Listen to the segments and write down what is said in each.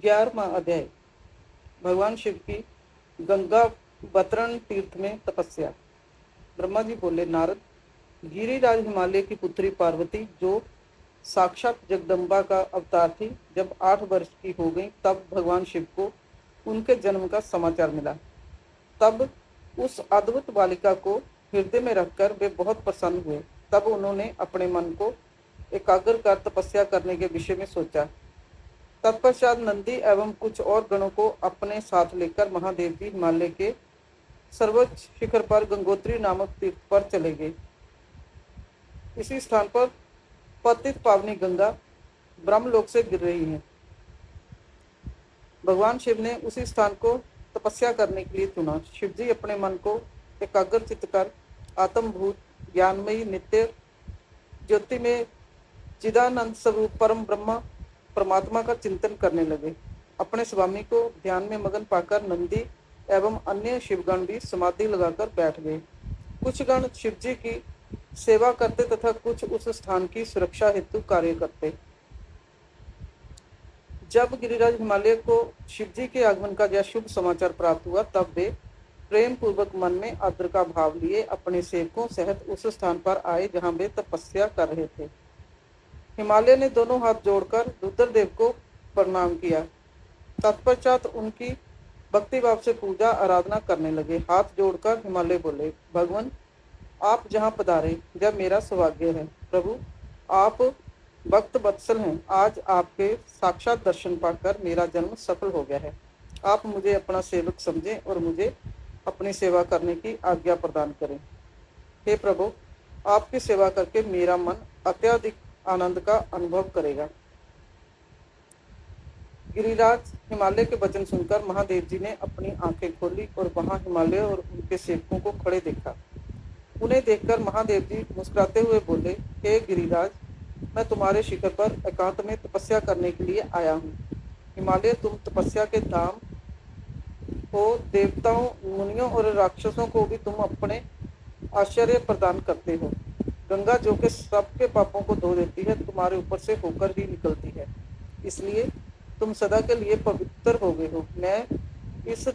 11वां अध्याय। भगवान शिव की गंगा बतरण तीर्थ में तपस्या। ब्रह्मा जी बोले, नारद, गिरिराज हिमालय की पुत्री पार्वती, जो साक्षात जगदम्बा का अवतार थी, जब 8 वर्ष की हो गई तब भगवान शिव को उनके जन्म का समाचार मिला। तब उस अद्भुत बालिका को हृदय में रखकर वे बहुत प्रसन्न हुए। तब उन्होंने अपने मन को एकाग्र कर तपस्या करने के विषय में सोचा। तत्पश्चात नंदी एवं कुछ और गणों को अपने साथ लेकर महादेव जी हिमालय के सर्वोच्च शिखर पर गंगोत्री नामक तीर्थ पर चले गए। इसी स्थान पर पतित पावनी गंगा ब्रह्मलोक से गिर रही है। भगवान शिव ने उसी स्थान को तपस्या करने के लिए चुना। शिव जी अपने मन को एकाग्र चित्त कर आत्मभूत ज्ञानमयी नित्य ज्योति में चिदानंद स्वरूप परम ब्रह्म परमात्मा का चिंतन करने लगे। अपने स्वामी को ध्यान में मगन पाकर नंदी एवं अन्य शिवगण भी समाधि लगाकर बैठ गए। कुछ गण शिव जी की सेवा करते तथा कुछ उस स्थान की सुरक्षा हेतु कार्य करते। जब गिरिराज हिमालय को शिव जी के आगमन का यह शुभ समाचार प्राप्त हुआ, तब वे प्रेम पूर्वक मन में आदर का भाव लिए अपने सेवकों सहित उस स्थान पर आए जहां वे तपस्या कर रहे थे। हिमालय ने दोनों हाथ जोड़कर रुद्रदेव को प्रणाम किया। तत्पश्चात उनकी भक्ति भाव से पूजा आराधना करने लगे। हाथ जोड़कर हिमालय बोले, भगवान, आप जहाँ पधारे यह मेरा सौभाग्य है। प्रभु, आप भक्त वत्सल हैं। आज आपके साक्षात दर्शन पाकर मेरा जन्म सफल हो गया है। आप मुझे अपना सेवक समझें और मुझे अपनी सेवा करने की आज्ञा प्रदान करें। हे प्रभु, आपकी सेवा करके मेरा मन अत्यधिक आनंद का अनुभव करेगा। गिरिराज हिमालय के वचन सुनकर महादेव जी ने अपनी आंखें खोली और वहां हिमालय और उनके सेवकों को खड़े देखा। उन्हें देखकर महादेव जी मुस्कुराते हुए बोले, हे गिरिराज, मैं तुम्हारे शिखर पर एकांत में तपस्या करने के लिए आया हूँ। हिमालय, तुम तपस्या के धाम हो। देवताओं, मुनियों और राक्षसों को भी तुम अपने आश्चर्य प्रदान करते हो। गंगा, जो कि सबके पापों को धो देती है, तुम्हारे ऊपर से होकर ही निकलती है, इसलिए तुम सदा के लिए पवित्र हो गए हो। मैं इस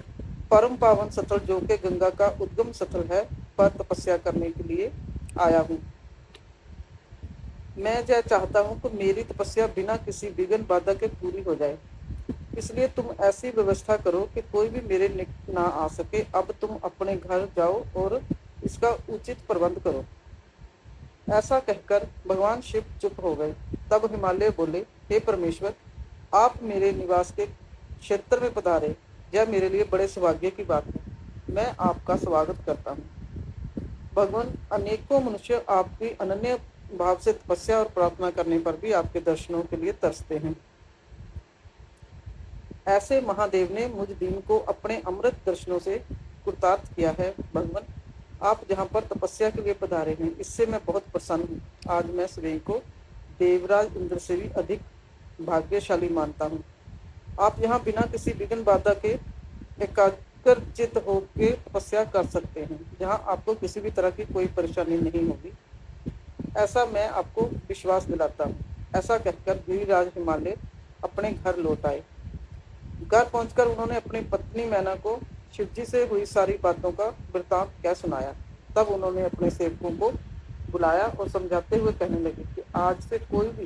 परम पावन स्थल, जो कि गंगा का उद्गम स्थल है, पर तपस्या करने के लिए आया हूँ। मैं यह चाहता हूँ कि मेरी तपस्या बिना किसी विघ्न बाधा के पूरी हो जाए, इसलिए तुम ऐसी व्यवस्था करो कि कोई भी मेरे निकट ना आ सके। अब तुम अपने घर जाओ और इसका उचित प्रबंध करो। ऐसा कहकर भगवान शिव चुप हो गए। तब हिमालय बोले, हे परमेश्वर, आप मेरे निवास के क्षेत्र में पधारे, यह मेरे लिए बड़े सौभाग्य की बात है। मैं आपका स्वागत करता हूँ। भगवान, अनेकों मनुष्य आपकी अनन्य भाव से तपस्या और प्रार्थना करने पर भी आपके दर्शनों के लिए तरसते हैं। ऐसे महादेव ने मुझ दीन को अपने अमृत दर्शनों से कृतार्थ किया है। भगवान, आप जहाँ पर तपस्या के लिए पधारे हैं, इससे मैं बहुत प्रसन्न हूँ। आज मैं स्वयं को देवराज इंद्र से भी अधिक भाग्यशाली मानता हूँ। आप यहाँ बिना किसी विघ्न बाधा के एकाग्रचित्त होकर तपस्या कर सकते हैं, जहाँ आपको किसी भी तरह की कोई परेशानी नहीं होगी, ऐसा मैं आपको विश्वास दिलाता हूँ। ऐसा कहकर गिरिराज हिमालय अपने घर लौट आए। घर पहुंचकर उन्होंने अपनी पत्नी मैना को शिवजी से हुई सारी बातों का वृतांत कह सुनाया। तब उन्होंने अपने सेवकों को बुलाया और समझाते हुए कहने लगे कि आज से कोई भी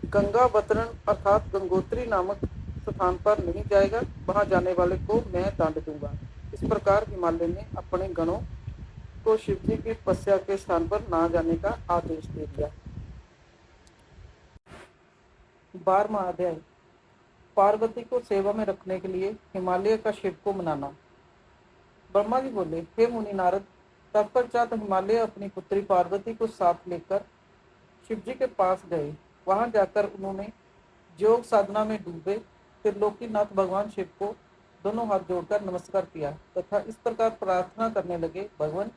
गंगा बतरण अर्थात गंगोत्री नामक स्थान पर नहीं जाएगा। वहां जाने वाले को मैं दंड दूंगा। इस प्रकार हिमालय ने अपने गणों को शिवजी की तपस्या के स्थान पर ना जाने का आदेश दे दिया। 12वां अध्याय। पार्वती को सेवा में रखने के लिए हिमालय का शिव को मनाना। ब्रह्मा जी बोले, हे मुनि नारद, तत्पश्चात हिमालय अपनी पुत्री पार्वती को साथ लेकर शिव जी के पास गए। वहां जाकर उन्होंने योग साधना में डूबे त्रिलोकीनाथ भगवान शिव को दोनों हाथ जोड़कर नमस्कार किया तथा इस प्रकार प्रार्थना करने लगे, भगवान,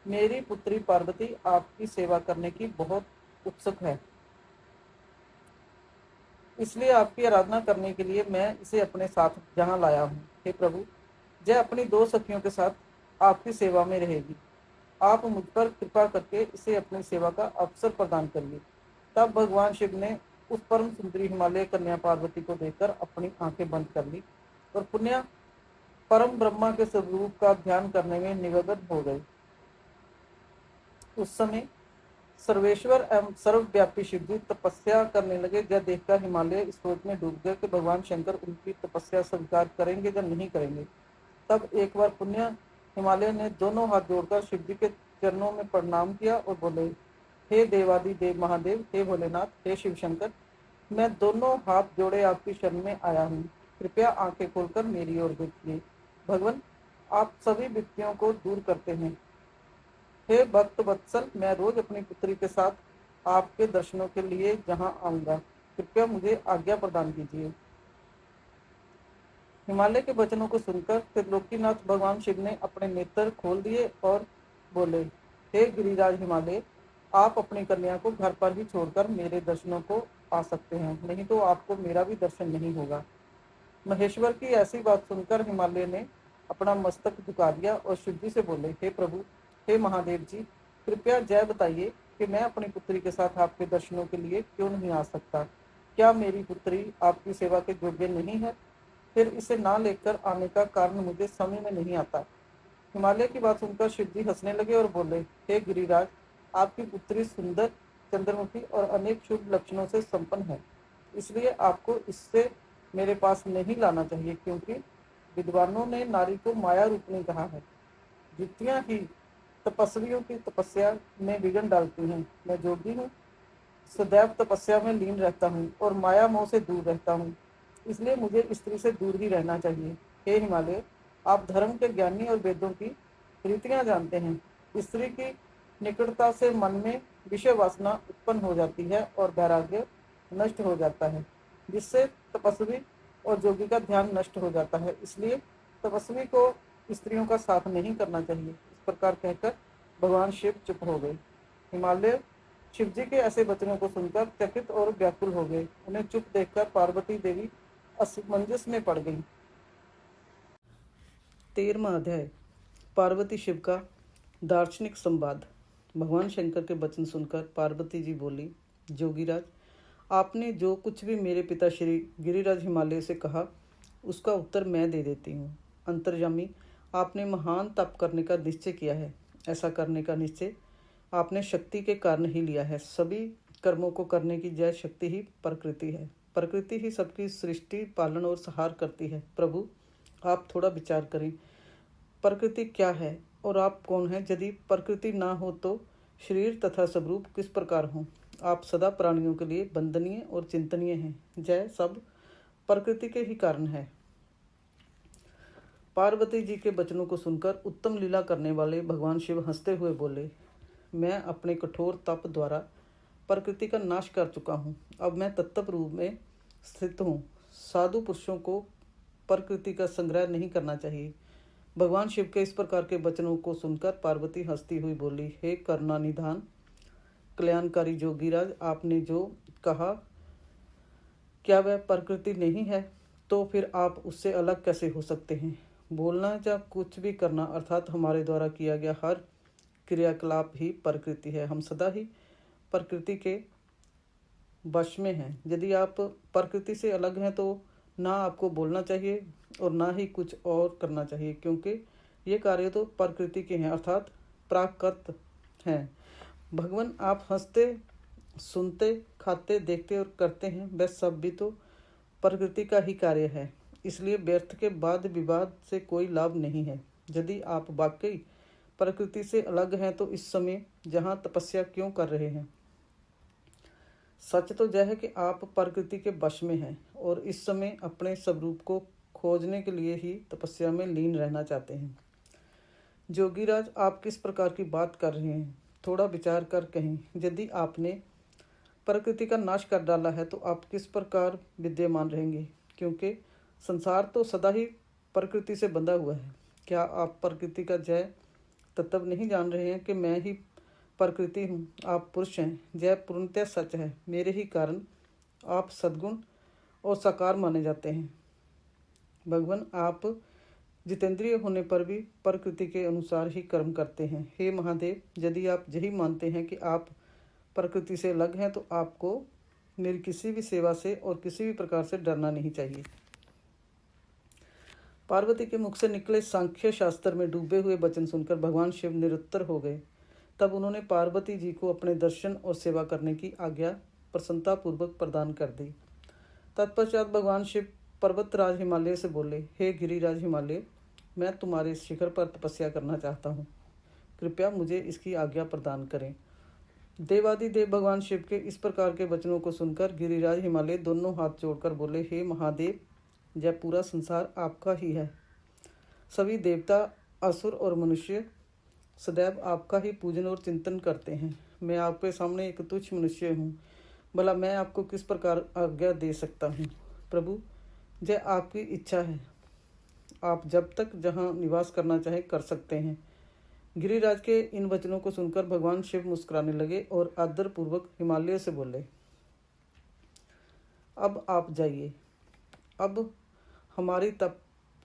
मेरी पुत्री पार्वती आपकी सेवा करने की बहुत उत्सुक है, इसलिए आपकी आराधना करने के लिए मैं इसे अपने साथ जहाँ लाया हूँ। हे प्रभु, यह अपनी 2 सखियों के साथ आपकी सेवा में रहेगी। आप मुझ पर कृपा करके इसे अपनी सेवा का अवसर प्रदान करिए। तब भगवान शिव ने उस परम सुंदरी हिमालय कन्या पार्वती को देखकर अपनी आंखें बंद कर ली और पुण्य परम ब्रह्मा के स्वरूप का ध्यान करने में निमग्न हो गए। उस समय सर्वेश्वर एवं सर्वव्यापी शिवजी तपस्या करने लगे। यह देखकर हिमालय इस सोच में डूब गए कि भगवान शंकर उनकी तपस्या स्वीकार करेंगे या नहीं करेंगे। तब एक बार पुण्य हिमालय ने दोनों हाथ जोड़कर शिवजी के चरणों में प्रणाम किया और बोले, हे देवादि देव महादेव, हे भोलेनाथ, हे शिव शंकर, मैं दोनों हाथ जोड़े आपकी शरण में आया हूँ। कृपया आंखें खोलकर मेरी ओर देखिए। भगवान, आप सभी विपत्तियों को दूर करते हैं। हे भक्त वत्सल, मैं रोज अपनी पुत्री के साथ आपके दर्शनों के लिए यहाँ आऊंगा। कृपया मुझे आज्ञा प्रदान कीजिए। हिमालय के वचनों को सुनकर त्रिलोकीनाथ भगवान शिव ने अपने नेत्र खोल दिए और बोले, हे गिरिराज हिमालय, आप अपनी कन्या को घर पर ही छोड़कर मेरे दर्शनों को आ सकते हैं, नहीं तो आपको मेरा भी दर्शन नहीं होगा। महेश्वर की ऐसी बात सुनकर हिमालय ने अपना मस्तक झुका दिया और शिवजी से बोले, हे प्रभु, हे महादेव जी, कृपया जय बताइए कि मैं अपनी पुत्री के साथ आपके दर्शनों के लिए क्यों नहीं आ सकता। क्या मेरी पुत्री आपकी सेवा के योग्य नहीं है? फिर इसे ना लेकर आने का कारण मुझे समझ में नहीं आता। हिमालय की बात सुनकर शिवजी हंसने लगे और बोले, हे गिरिराज, आपकी पुत्री सुंदर, चंद्रमुखी और अनेक शुभ लक्षणों से संपन्न है, इसलिए आपको इससे मेरे पास नहीं लाना चाहिए, क्योंकि विद्वानों ने नारी को माया रूपनी कहा है। युक्तियां ही तपस्वियों की तपस्या में विघ्न डालती हैं। मैं जोगी हूँ, सदैव तपस्या में लीन रहता हूँ और माया मोह से दूर रहता हूँ, इसलिए मुझे स्त्री से दूर ही रहना चाहिए। हे हिमालय, आप धर्म के ज्ञानी और वेदों की रीतियां जानते हैं। स्त्री की निकटता से मन में विषय वासना उत्पन्न हो जाती है और वैराग्य नष्ट हो जाता है, जिससे तपस्वी और जोगी का ध्यान नष्ट हो जाता है। इसलिए तपस्वी को स्त्रियों का साथ नहीं करना चाहिए। इस प्रकार कहकर भगवान शिव चुप हो गए। हिमालय शिवजी के ऐसे वचनों को सुनकर चकित और व्याकुल हो गए। उन्हें चुप देखकर पार्वती देवी असमंजस में पड़ गई। 13वां अध्याय, पार्वती शिव का दार्शनिक संवाद। भगवान शंकर के वचन सुनकर पार्वती जी बोली, जोगीराज, आपने जो कुछ भी मेरे पिता श्री गिरिराज हिमालय से कहा, उसका उत्तर मैं दे देती हूँ। अंतर्यामी, आपने महान तप करने का निश्चय किया है। ऐसा करने का निश्चय आपने शक्ति के कारण ही लिया है। सभी कर्मों को करने की जय शक्ति ही प्रकृति है। प्रकृति ही सबकी सृष्टि, पालन और संहार करती है। प्रभु, आप थोड़ा विचार करें, प्रकृति क्या है और आप कौन हैं? यदि प्रकृति ना हो तो शरीर तथा स्वरूप किस प्रकार हों? आप सदा प्राणियों के लिए वंदनीय और चिंतनीय हैं। जय सब प्रकृति के ही कारण है। पार्वती जी के वचनों को सुनकर उत्तम लीला करने वाले भगवान शिव हंसते हुए बोले, मैं अपने कठोर तप द्वारा प्रकृति का नाश कर चुका हूँ। अब मैं तत्व रूप में स्थित हूँ। साधु पुरुषों को प्रकृति का संग्रह नहीं करना चाहिए। भगवान शिव के इस प्रकार के वचनों को सुनकर पार्वती हंसती हुई बोली, हे करुणानिधान कल्याणकारी जोगीराज, आपने जो कहा, क्या वह प्रकृति नहीं है? तो फिर आप उससे अलग कैसे हो सकते हैं? बोलना या कुछ भी करना, अर्थात हमारे द्वारा किया गया हर क्रियाकलाप ही प्रकृति है। हम सदा ही प्रकृति के वश में हैं। यदि आप प्रकृति से अलग हैं तो ना आपको बोलना चाहिए और ना ही कुछ और करना चाहिए, क्योंकि ये कार्य तो प्रकृति के हैं, अर्थात प्राकृत हैं। भगवान, आप हंसते, सुनते, खाते, देखते और करते हैं, वह सब भी तो प्रकृति का ही कार्य है। इसलिए व्यर्थ के वाद विवाद से कोई लाभ नहीं है। यदि आप वाकई प्रकृति से अलग हैं तो इस समय जहाँ तपस्या क्यों कर रहे हैं? सच तो यह है कि आप प्रकृति के वश में हैं और इस समय अपने स्वरूप को खोजने के लिए ही तपस्या में लीन रहना चाहते हैं। जोगीराज, आप किस प्रकार की बात कर रहे हैं? थोड़ा विचार कर कहें। यदि आपने प्रकृति का नाश कर डाला है तो आप किस प्रकार विद्यमान रहेंगे? क्योंकि संसार तो सदा ही प्रकृति से बंधा हुआ है। क्या आप प्रकृति का जय तत्व नहीं जान रहे हैं कि मैं ही प्रकृति हूँ, आप पुरुष हैं। जय पूर्णतः सच है। मेरे ही कारण आप सद्गुण और साकार माने जाते हैं। भगवान, आप जितेंद्रिय होने पर भी प्रकृति के अनुसार ही कर्म करते हैं। हे महादेव, यदि आप यही मानते हैं कि आप प्रकृति से अलग हैं तो आपको मेरी किसी भी सेवा से और किसी भी प्रकार से डरना नहीं चाहिए। पार्वती के मुख से निकले सांख्य शास्त्र में डूबे हुए वचन सुनकर भगवान शिव निरुत्तर हो गए। तब उन्होंने पार्वती जी को अपने दर्शन और सेवा करने की आज्ञा प्रसन्नतापूर्वक प्रदान कर दी। तत्पश्चात भगवान शिव पर्वतराज हिमालय से बोले, हे गिरिराज हिमालय, मैं तुम्हारे इस शिखर पर तपस्या करना चाहता हूँ। कृपया मुझे इसकी आज्ञा प्रदान करें। देवादिदेव भगवान शिव के इस प्रकार के वचनों को सुनकर गिरिराज हिमालय दोनों हाथ जोड़कर बोले, हे महादेव, यह पूरा संसार आपका ही है। सभी देवता, असुर और मनुष्य सदैव आपका ही पूजन और चिंतन करते हैं। मैं आपके सामने एक तुच्छ मनुष्य हूँ। भला मैं आपको किस प्रकार आज्ञा दे सकता हूँ? प्रभु, यह आपकी इच्छा है। आप जब तक जहाँ निवास करना चाहे कर सकते हैं। गिरिराज के इन वचनों को सुनकर भगवान शिव मुस्कुराने लगे और आदरपूर्वक हिमालय से बोले, अब आप जाइए। अब हमारी तप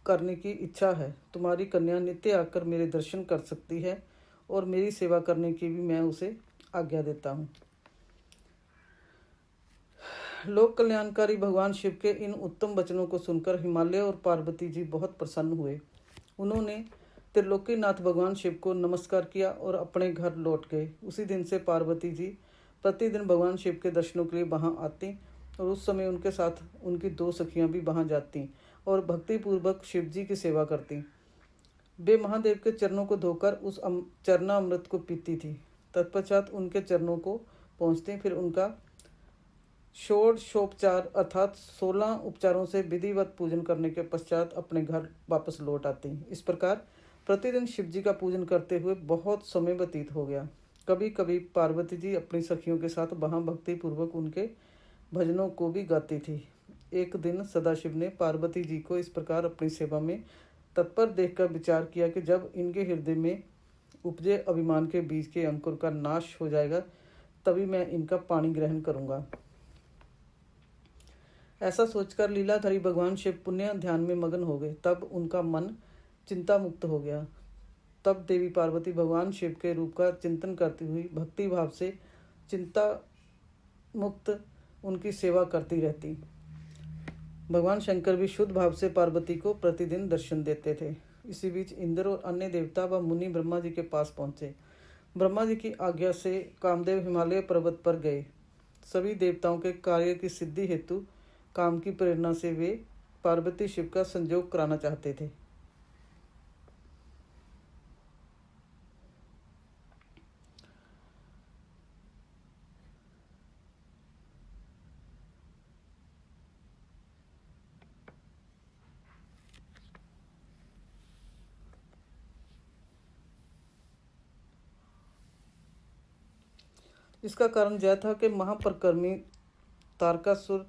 करने की इच्छा है। तुम्हारी कन्या नित्य आकर मेरे दर्शन कर सकती है और मेरी सेवा करने की भी मैं उसे आज्ञा देता हूँ। लोक कल्याणकारी भगवान शिव के इन उत्तम वचनों को सुनकर हिमालय और पार्वती जी बहुत प्रसन्न हुए। उन्होंने त्रिलोकीनाथ भगवान शिव को नमस्कार किया और अपने घर लौट गए। उसी दिन से पार्वती जी प्रतिदिन भगवान शिव के दर्शनों के लिए वहां आती और उस समय उनके साथ उनकी दो सखियां भी वहां जाती और भक्तिपूर्वक शिव जी की सेवा करती। वे महादेव के चरणों को धोकर उस चरणामृत को पीती थी। तत्पश्चात उनके चरणों को पहुँचती, फिर उनका षोडशोपचार अर्थात 16 उपचारों से विधिवत पूजन करने के पश्चात अपने घर वापस लौट आती। इस प्रकार प्रतिदिन शिव जी का पूजन करते हुए बहुत समय व्यतीत हो गया। कभी कभी पार्वती जी अपनी सखियों के साथ वहाँ भक्तिपूर्वक उनके भजनों को भी गाती थी। एक दिन सदाशिव ने पार्वती जी को इस प्रकार अपनी सेवा में तत्पर देखकर विचार किया कि जब इनके हृदय में उपजे अभिमान के बीज के अंकुर का नाश हो जाएगा, तभी मैं इनका पानी ग्रहण करूंगा। ऐसा सोचकर लीलाधारी भगवान शिव पुण्य ध्यान में मगन हो गए। तब उनका मन चिंता मुक्त हो गया। तब देवी पार्वती भगवान शिव के रूप का चिंतन करती हुई भक्ति भाव से चिंता मुक्त उनकी सेवा करती रहती। भगवान शंकर भी शुद्ध भाव से पार्वती को प्रतिदिन दर्शन देते थे। इसी बीच इंद्र और अन्य देवता व मुनि ब्रह्मा जी के पास पहुंचे। ब्रह्मा जी की आज्ञा से कामदेव हिमालय पर्वत पर गए। सभी देवताओं के कार्य की सिद्धि हेतु काम की प्रेरणा से वे पार्वती शिव का संयोग कराना चाहते थे। इसका कारण यह था कि महापरकर्मी तारकासुर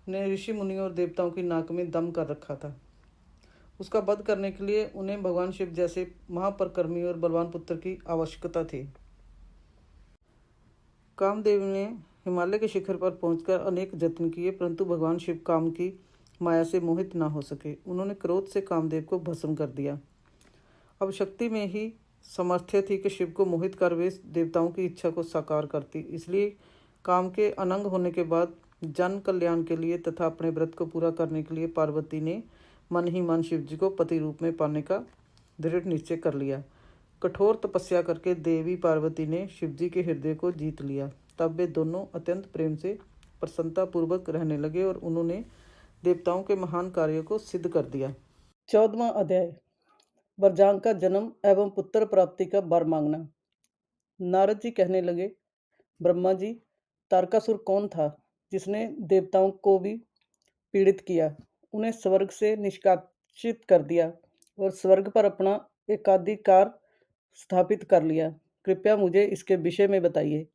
ने ऋषि मुनियों और देवताओं की नाक में दम कर रखा था। उसका वध करने के लिए उन्हें भगवान शिव जैसे महापरकर्मी और बलवान पुत्र की आवश्यकता थी। कामदेव ने हिमालय के शिखर पर पहुंचकर अनेक जत्न किए, परंतु भगवान शिव काम की माया से मोहित न हो सके। उन्होंने क्रोध से कामदेव को भस्म कर दिया। अब शक्ति में ही समर्थ्य थी कि शिव को मोहित कर वे देवताओं की इच्छा को साकार करती। इसलिए काम के अनंग होने के बाद जन कल्याण के लिए तथा अपने व्रत को पूरा करने के लिए पार्वती ने मन ही मन शिव जी को पति रूप में पाने का दृढ़ निश्चय कर लिया। कठोर तपस्या करके देवी पार्वती ने शिव जी के हृदय को जीत लिया। तब वे दोनों अत्यंत प्रेम से प्रसन्नतापूर्वक रहने लगे और उन्होंने देवताओं के महान कार्यों को सिद्ध कर दिया। 14वां अध्याय, वरजांग का जन्म एवं पुत्र प्राप्ति का वर मांगना। नारद जी कहने लगे, ब्रह्मा जी, तारकासुर कौन था जिसने देवताओं को भी पीड़ित किया, उन्हें स्वर्ग से निष्कासित कर दिया और स्वर्ग पर अपना एकाधिकार स्थापित कर लिया? कृपया मुझे इसके विषय में बताइए।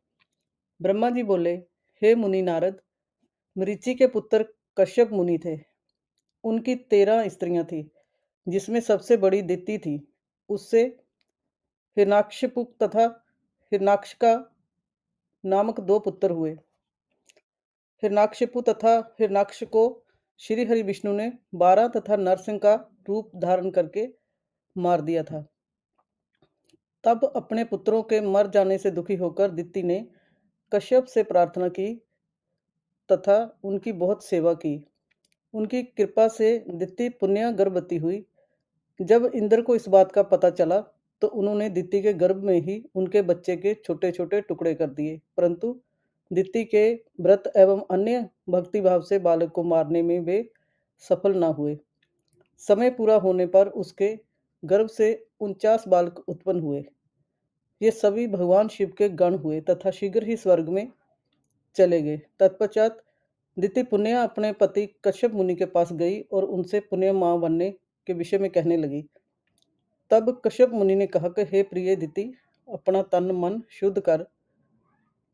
ब्रह्मा जी बोले, हे मुनि नारद, मरीचि के पुत्र कश्यप मुनि थे। उनकी 13 स्त्रियां थी, जिसमें सबसे बड़ी दिति थी। उससे हिरणाक्षपुक तथा हिरणाक्षका नामक 2 पुत्र हुए। हिरणाक्षपु तथा हिरणाक्ष को श्री हरि विष्णु ने 12 तथा नरसिंह का रूप धारण करके मार दिया था। तब अपने पुत्रों के मर जाने से दुखी होकर दिति ने कश्यप से प्रार्थना की तथा उनकी बहुत सेवा की। उनकी कृपा से दिति पुण्य गर्भवती हुई। जब इंद्र को इस बात का पता चला तो उन्होंने दिति के गर्भ में ही उनके बच्चे के छोटे छोटे टुकड़े कर दिए, परंतु दिति के व्रत एवं अन्य भक्ति भाव से बालक को मारने में वे सफल न हुए। समय पूरा होने पर उसके गर्भ से 49 बालक उत्पन्न हुए। ये सभी भगवान शिव के गण हुए तथा शीघ्र ही स्वर्ग में चले गए। तत्पश्चात दिति पुण्य अपने पति कश्यप मुनि के पास गई और उनसे पुण्य मां बनने के विषय में कहने लगी। तब कश्यप मुनि ने कहा कि हे प्रिय दिति, अपना तन मन शुद्ध कर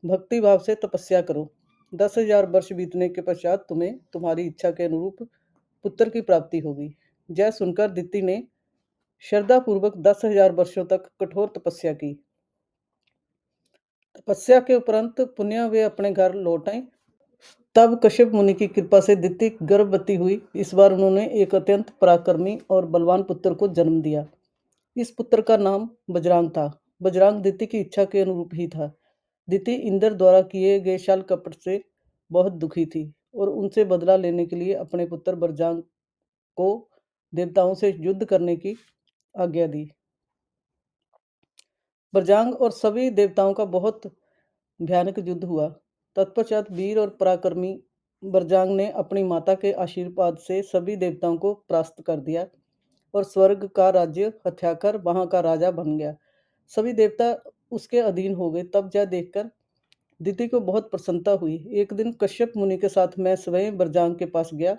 भक्ति भाव से तपस्या करो। 10,000 वर्ष बीतने के पश्चात तुम्हें तुम्हारी इच्छा के अनुरूप पुत्र की प्राप्ति होगी। यह सुनकर दिति ने श्रद्धा पूर्वक 10,000 वर्षों तक कठोर तपस्या की। तपस्या के उपरांत पुण्य वे अपने घर लौट आए। तब कश्यप मुनि की कृपा से दिति गर्भवती हुई। इस बार उन्होंने एक अत्यंत पराक्रमी और बलवान पुत्र को जन्म दिया। इस पुत्र का नाम बजरांग था। बजरांग दिति की इच्छा के अनुरूप ही था। दिति इंद्र द्वारा किए गए छल कपट से बहुत दुखी थी और उनसे बदला लेने के लिए अपने पुत्र बजरांग को देवताओं से युद्ध करने की आज्ञा दी। बजरांग और सभी देवताओं का बहुत भयानक युद्ध हुआ। तत्पश्चात वीर और पराक्रमी बजरांग ने अपनी माता के आशीर्वाद से सभी देवताओं को परास्त कर दिया और स्वर्ग का राज्य हथियाकर वहां का राजा बन गया। सभी देवता उसके अधीन हो गए। तब यह देखकर दिति को बहुत प्रसन्नता हुई। एक दिन कश्यप मुनि के साथ मैं स्वयं बजरांग के पास गया।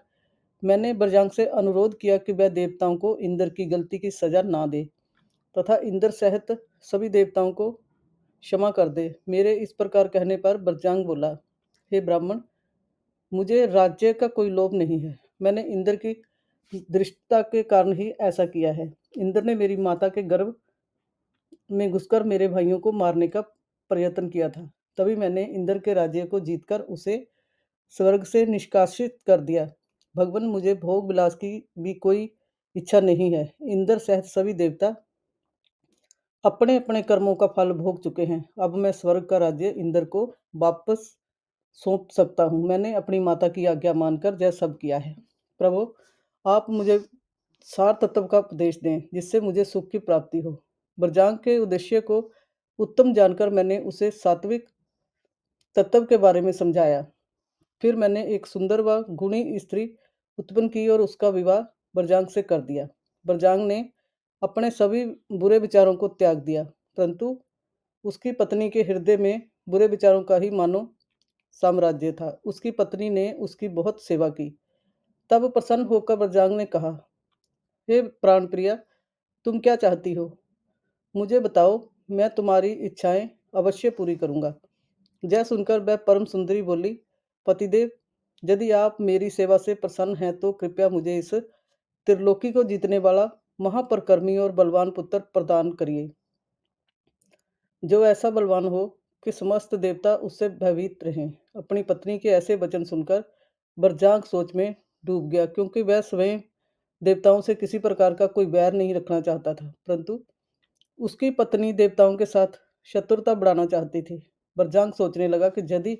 मैंने बजरांग से अनुरोध किया कि वह देवताओं को इंद्र की गलती की सजा ना दे तथा इंद्र सहित सभी देवताओं को क्षमा कर दे। मेरे इस प्रकार कहने पर बजरांग बोला, हे ब्राह्मण, मुझे राज्य का कोई लोभ नहीं है। मैंने इंद्र की दृष्टता के कारण ही ऐसा किया है। इंद्र ने मेरी माता के गर्भ में घुसकर मेरे भाइयों को मारने का प्रयत्न किया था। तभी मैंने इंद्र के राज्य को जीतकर उसे स्वर्ग से निष्कासित कर दिया। भगवान, मुझे भोग विलास की भी कोई इच्छा नहीं है। इंद्र सहित सभी देवता अपने अपने कर्मों का फल भोग चुके हैं। अब मैं स्वर्ग का राज्य इंद्र को वापस सौंप सकता हूँ। मैंने अपनी माता की आज्ञा मानकर यह सब किया है। प्रभु, आप मुझे सार तत्व का उपदेश दें जिससे मुझे सुख की प्राप्ति हो। बजरांग के उद्देश्य को उत्तम जानकर मैंने उसे सात्विक तत्व के बारे में समझाया। फिर मैंने एक सुंदर व गुणी स्त्री उत्पन्न की और उसका विवाह बजरांग से कर दिया। बजरांग ने अपने सभी बुरे विचारों को त्याग दिया, परंतु उसकी पत्नी के हृदय में बुरे विचारों का ही मानो साम्राज्य था। उसकी पत्नी ने उसकी बहुत सेवा की। तब प्रसन्न होकर बजरांग ने कहा, हे प्राण प्रिया, तुम क्या चाहती हो? मुझे बताओ, मैं तुम्हारी इच्छाएं अवश्य पूरी करूंगा। यह सुनकर वह परम सुंदरी बोली, पतिदेव, यदि आप मेरी सेवा से प्रसन्न हैं तो कृपया मुझे इस त्रिलोकी को जीतने वाला महापरकर्मी और बलवान पुत्र प्रदान करिए, जो ऐसा बलवान हो कि समस्त देवता उससे भयभीत रहें। अपनी पत्नी के ऐसे वचन सुनकर बजरांग सोच में डूब गया, क्योंकि वह स्वयं देवताओं से किसी प्रकार का कोई वैर नहीं रखना चाहता था, परंतु उसकी पत्नी देवताओं के साथ शत्रुता बढ़ाना चाहती थी। बजरांग सोचने लगा कि यदि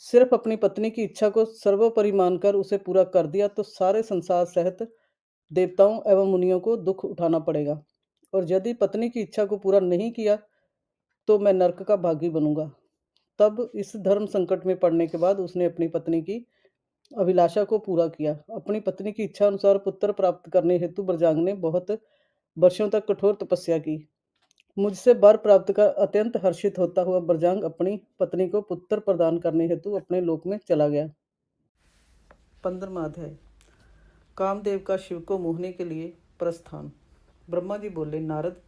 सिर्फ अपनी पत्नी की इच्छा को सर्वोपरि मानकर उसे पूरा कर दिया तो सारे संसार सहित देवताओं एवं मुनियों को दुख उठाना पड़ेगा, और यदि पत्नी की इच्छा को पूरा नहीं किया तो मैं नरक का भागी बनूंगा। तब इस धर्म संकट में पड़ने के बाद उसने अपनी पत्नी की अभिलाषा को पूरा किया। अपनी पत्नी की इच्छा अनुसार पुत्र प्राप्त करने हेतु बजरांग ने बहुत वर्षों तक कठोर तपस्या की। मुझसे वर प्राप्त कर अत्यंत हर्षित होता हुआ बजरांग अपनी पत्नी को पुत्र प्रदान करने हेतु अपने लोक में चला गया। 15वां अध्याय। कामदेव का शिव को मोहने के लिए प्रस्थान। ब्रह्मा जी बोले, नारद,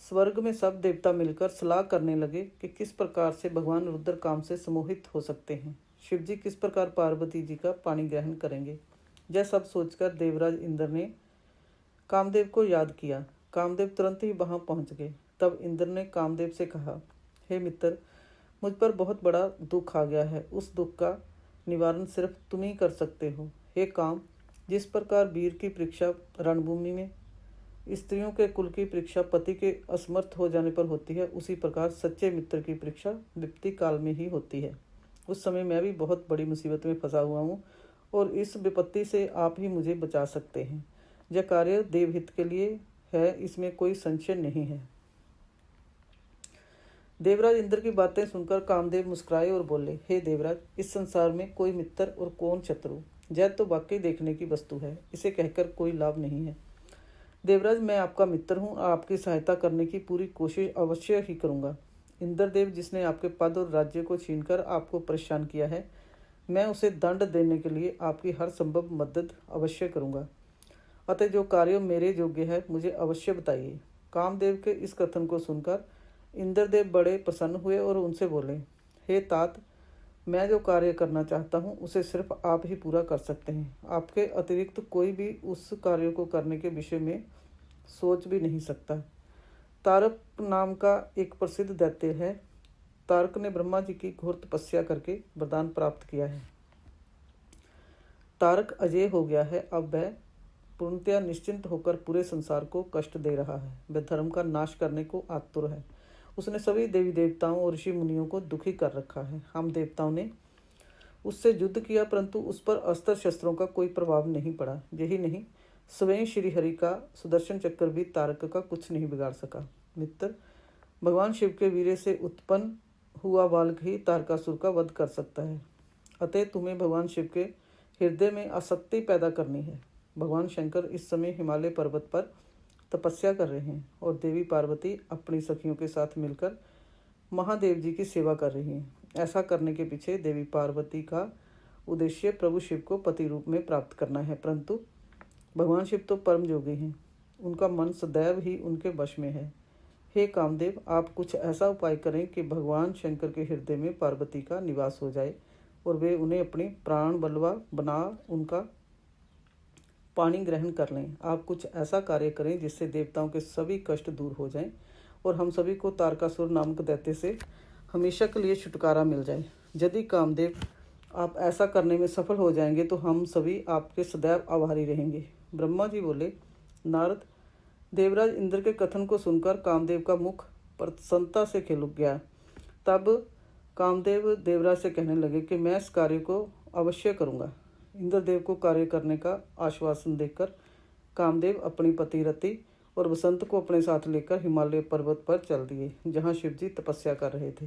स्वर्ग में सब देवता मिलकर सलाह करने लगे कि किस प्रकार से भगवान रुद्र काम से सम्मोहित हो सकते हैं। शिव जी किस प्रकार पार्वती जी का पाणी ग्रहण करेंगे। यह सब सोचकर देवराज इंद्र ने कामदेव को याद किया। कामदेव तुरंत ही वहां पहुंच गए। तब इंद्र ने कामदेव से कहा, हे मित्र, मुझ पर बहुत बड़ा दुख आ गया है। उस दुख का निवारण सिर्फ तुम ही कर सकते हो। हे काम, जिस प्रकार वीर की परीक्षा रणभूमि में, स्त्रियों के कुल की परीक्षा पति के असमर्थ हो जाने पर होती है, उसी प्रकार सच्चे मित्र की परीक्षा विपत्ति काल में ही होती है। उस समय मैं भी बहुत बड़ी मुसीबत में फंसा हुआ हूँ और इस विपत्ति से आप ही मुझे बचा सकते हैं। यह कार्य देवहित के लिए है, इसमें कोई संशय नहीं है। देवराज इंद्र की बातें सुनकर कामदेव मुस्कुराए और बोले, हे देवराज, इस संसार में कोई मित्र और कौन शत्रु, यह तो वाकई देखने की वस्तु है, इसे कहकर कोई लाभ नहीं है। देवराज, मैं आपका मित्र हूँ, आपकी सहायता करने की पूरी कोशिश अवश्य ही करूँगा। इंद्रदेव जिसने आपके पद और राज्य को छीनकर आपको परेशान किया है, मैं उसे दंड देने के लिए आपकी हर संभव मदद अवश्य करूँगा। अतः जो कार्य मेरे योग्य है मुझे अवश्य बताइए। कामदेव के इस कथन को सुनकर इंद्रदेव बड़े प्रसन्न हुए और उनसे बोले, हे तात, मैं जो कार्य करना चाहता हूँ उसे सिर्फ आप ही पूरा कर सकते हैं। आपके अतिरिक्त कोई भी उस कार्य को करने के विषय में सोच भी नहीं सकता। तारक नाम का एक प्रसिद्ध दैत्य है। तारक ने ब्रह्मा जी की घोर तपस्या करके वरदान प्राप्त किया है। तारक अजय हो गया है। अब वह पूर्णतया निश्चिंत होकर पूरे संसार को कष्ट दे रहा है। वह धर्म का नाश करने को आतुर है। उसने सभी देवी देवताओं और ऋषि मुनियों को दुखी कर रखा है। हम देवताओं ने उससे युद्ध किया, परंतु उस पर अस्त्र शस्त्रों का कोई प्रभाव नहीं पड़ा। यही नहीं, स्वयं श्री हरि का सुदर्शन चक्र भी तारक का कुछ नहीं बिगाड़ सका। मित्र, भगवान शिव के वीर्य से उत्पन्न हुआ बालक ही तारकासुर का वध कर सकता है। अतः तुम्हें भगवान शिव के हृदय में आसक्ति पैदा करनी है। भगवान शंकर इस समय हिमालय पर्वत पर तपस्या कर रहे हैं और देवी पार्वती अपनी सखियों के साथ मिलकर महादेव जी की सेवा कर रही हैं। ऐसा करने के पीछे देवी पार्वती का उद्देश्य प्रभु शिव को पति रूप में प्राप्त करना है, परंतु भगवान शिव तो परम योगी हैं। उनका मन सदैव ही उनके वश में है। हे कामदेव, आप कुछ ऐसा उपाय करें कि भगवान शंकर के हृदय में पार्वती का निवास हो जाए और वे उन्हें अपनी प्राण बलवा बना उनका पानी ग्रहण कर लें। आप कुछ ऐसा कार्य करें जिससे देवताओं के सभी कष्ट दूर हो जाएं और हम सभी को तारकासुर नामक दैत्य से हमेशा के लिए छुटकारा मिल जाए। यदि कामदेव आप ऐसा करने में सफल हो जाएंगे तो हम सभी आपके सदैव आभारी रहेंगे। ब्रह्मा जी बोले, नारद, देवराज इंद्र के कथन को सुनकर कामदेव का मुख प्रसन्नता से खिल गया। तब कामदेव देवराज से कहने लगे कि मैं इस कार्य को अवश्य करूँगा। इंद्रदेव को कार्य करने का आश्वासन देकर कामदेव अपनी पति रति और बसंत को अपने साथ लेकर हिमालय पर्वत पर चल दिए, जहाँ शिवजी तपस्या कर रहे थे।